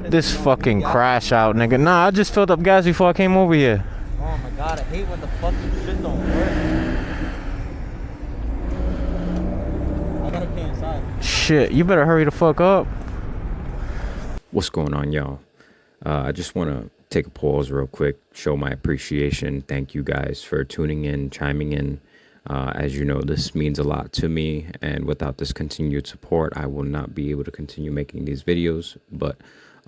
This fucking crash out, nigga. Nah, I just filled up gas before I came over here. Oh my god, I hate when the fucking shit don't work. I gotta pay inside. Shit, you better hurry the fuck up. What's going on, y'all? I just want to take a pause real quick, show my appreciation. Thank you guys for tuning in, chiming in. As you know, this means a lot to me, and without this continued support, I will not be able to continue making these videos. But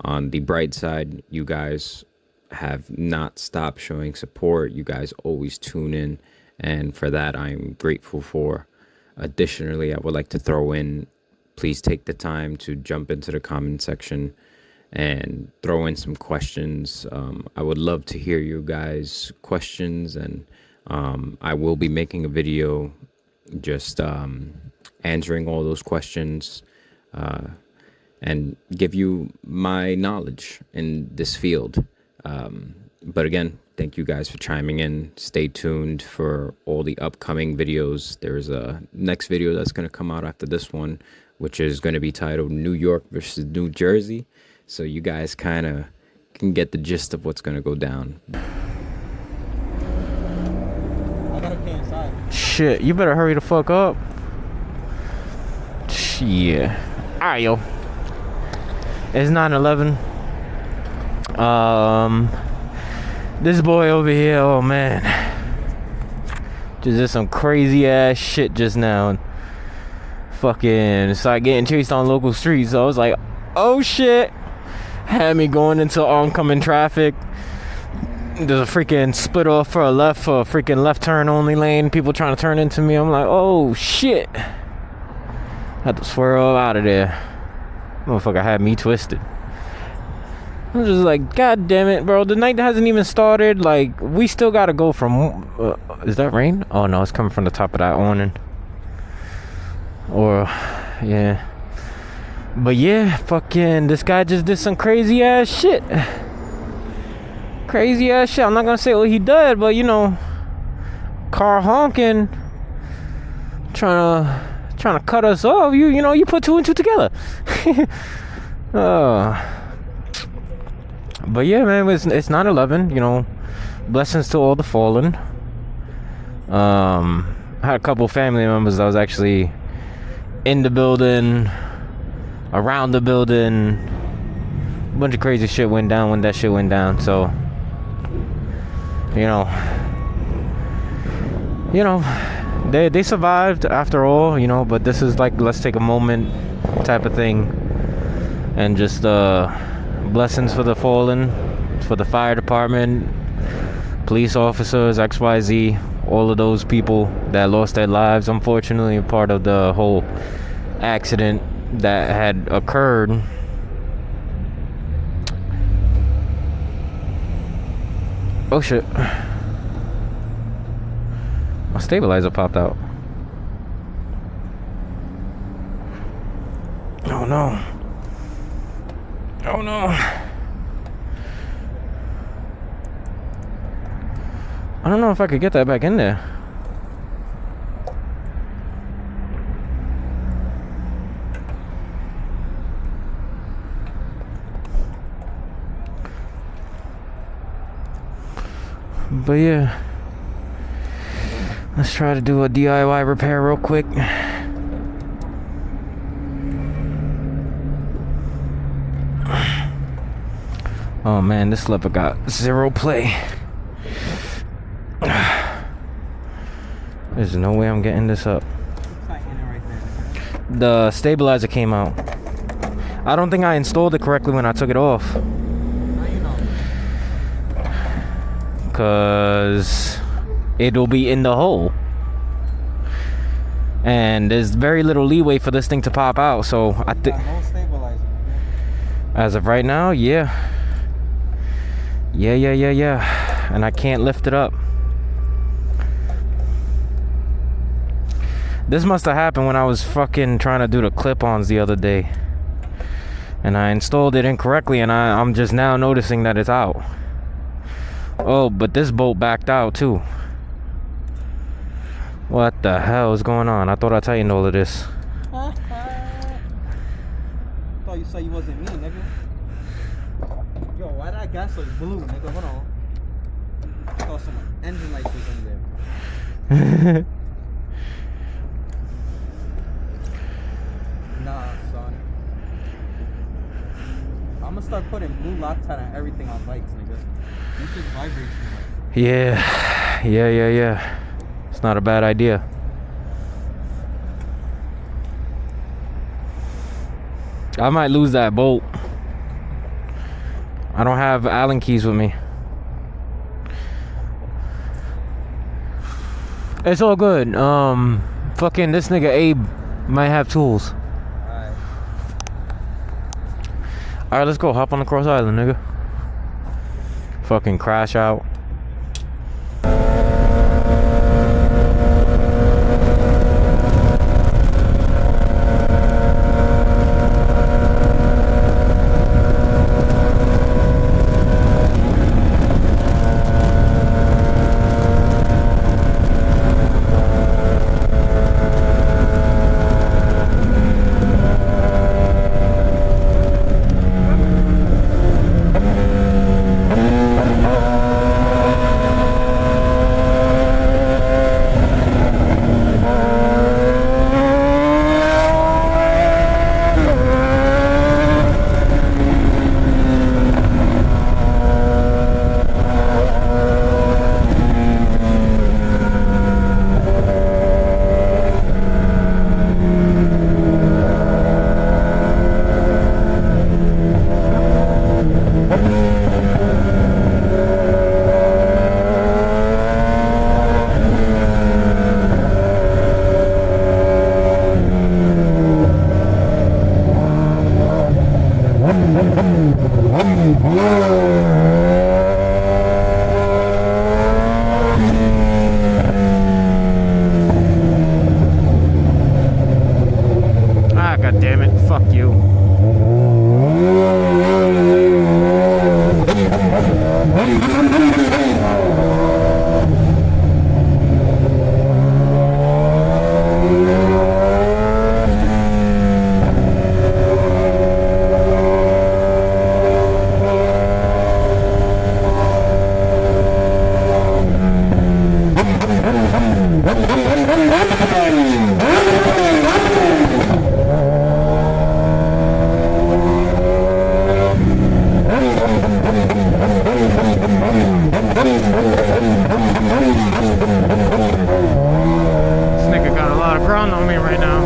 on the bright side, you guys have not stopped showing support. You guys always tune in, and for that, I'm grateful for. Additionally, I would like to throw in, please take the time to jump into the comment section and throw in some questions. I would love to hear you guys' questions, and I will be making a video just answering all those questions and give you my knowledge in this field. But again, thank you guys for chiming in. Stay tuned for all the upcoming videos. There's a next video that's going to come out after this one, which is going to be titled New York versus New Jersey. So you guys kind of can get the gist of what's going to go down. I gotta pay inside. Shit, you better hurry the fuck up. Shit. Alright, yo. It's 9/11. This boy over here, oh man. Just did some crazy ass shit just now. Fucking started getting chased on local streets. So I was like, oh shit. Had me going into oncoming traffic. There's a freaking split off for a freaking left turn only lane. People trying to turn into me. I'm like, oh shit. Had to swerve out of there. Motherfucker had me twisted. I'm just like, god damn it, bro. The night hasn't even started. Like, we still gotta go from... is that rain? Oh no, it's coming from the top of that awning. Or, yeah. But yeah, fucking, this guy just did some crazy ass shit. Crazy ass shit. I'm not gonna say what he did, but you know, car honking, trying to cut us off. You know, you put two and two together. But yeah, man, it's 9/11. You know, blessings to all the fallen. I had a couple family members that was actually in the building, around the building. A bunch of crazy shit went down when that shit went down. So, you know, they survived after all, you know. But this is like, let's take a moment type of thing, and just blessings for the fallen, for the fire department, police officers, XYZ, all of those people that lost their lives, unfortunately, part of the whole accident that had occurred. Oh shit. My stabilizer popped out. Oh no. Oh no. I don't know if I could get that back in there. But yeah, let's try to do a DIY repair real quick. Oh man, this lever got zero play. There's no way I'm getting this up. The stabilizer came out. I don't think I installed it correctly when I took it off. Cause it'll be in the hole, and there's very little leeway for this thing to pop out. So I think, as of right now, yeah, and I can't lift it up. This must have happened when I was fucking trying to do the Clip Ons the other day, and I installed it incorrectly, and I'm just now noticing that it's out. Oh, but this bolt backed out too. What the hell is going on? I thought I tightened all of this. Thought you said you wasn't me, nigga. gas light blue, nigga. Hold on. I saw some engine lights was in there. Nah, son. I'm gonna start putting blue Loctite on everything on bikes, nigga. This shit vibrates too much. Yeah. It's not a bad idea. I might lose that bolt. I don't have Allen keys with me. It's all good. Fucking this nigga Abe might have tools. Alright, let's go. Hop on the cross island, nigga. Fucking crash out. Ah, god damn it. Fuck you. This nigga got a lot of ground on me right now.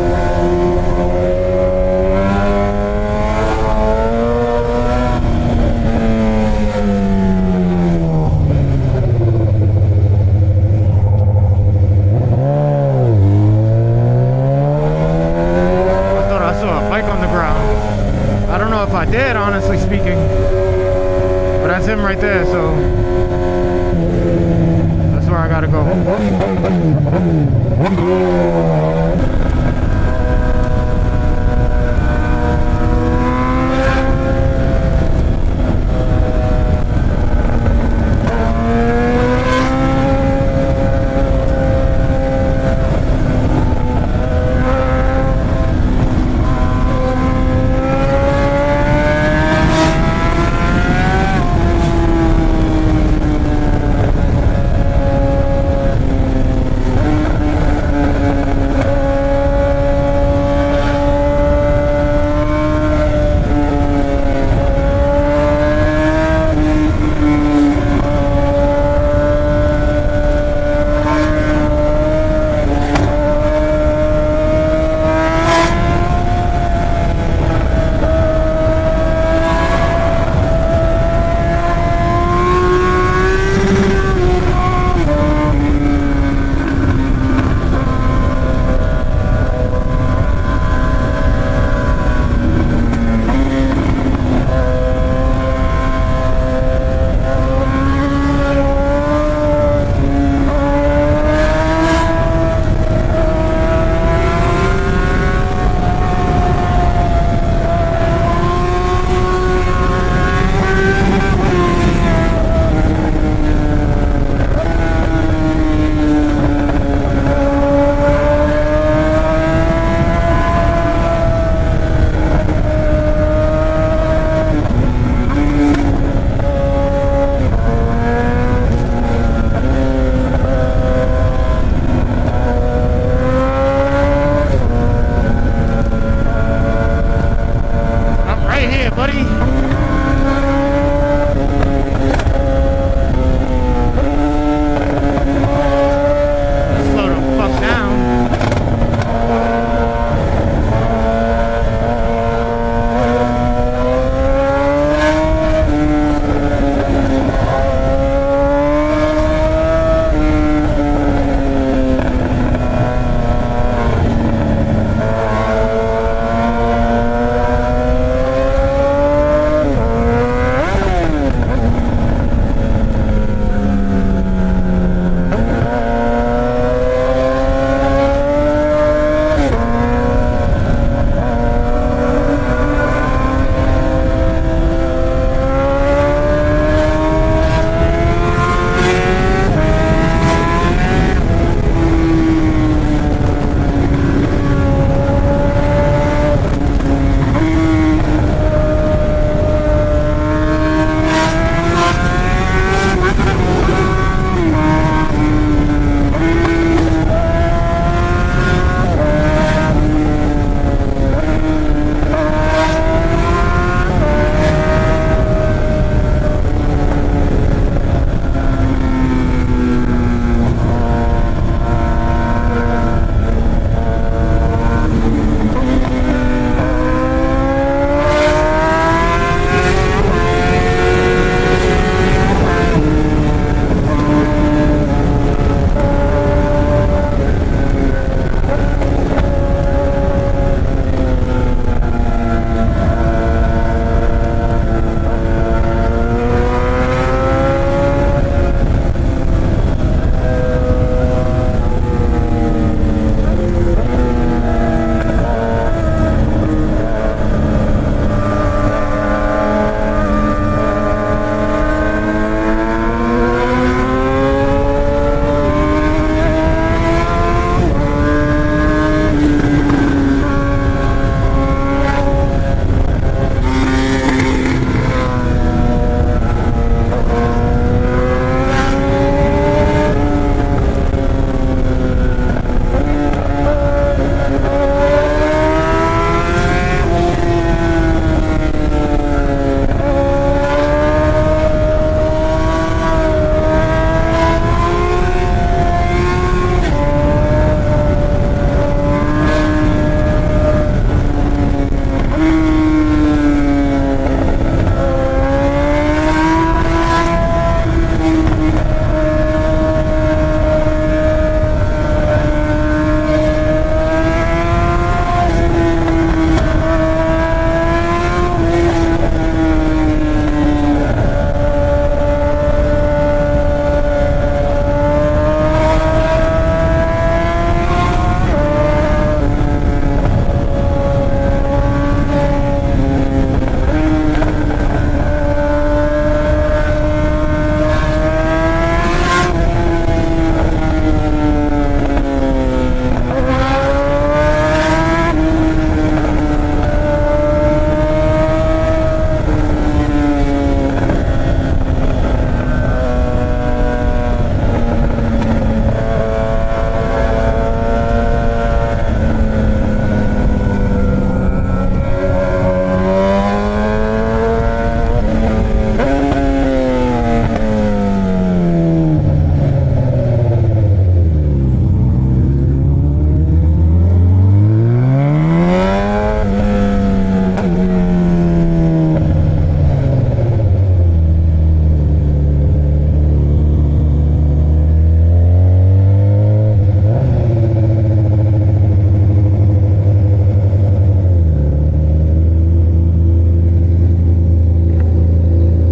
I thought I saw a bike on the ground. I don't know if I did, honestly speaking. But that's him right there, so that's where I gotta go.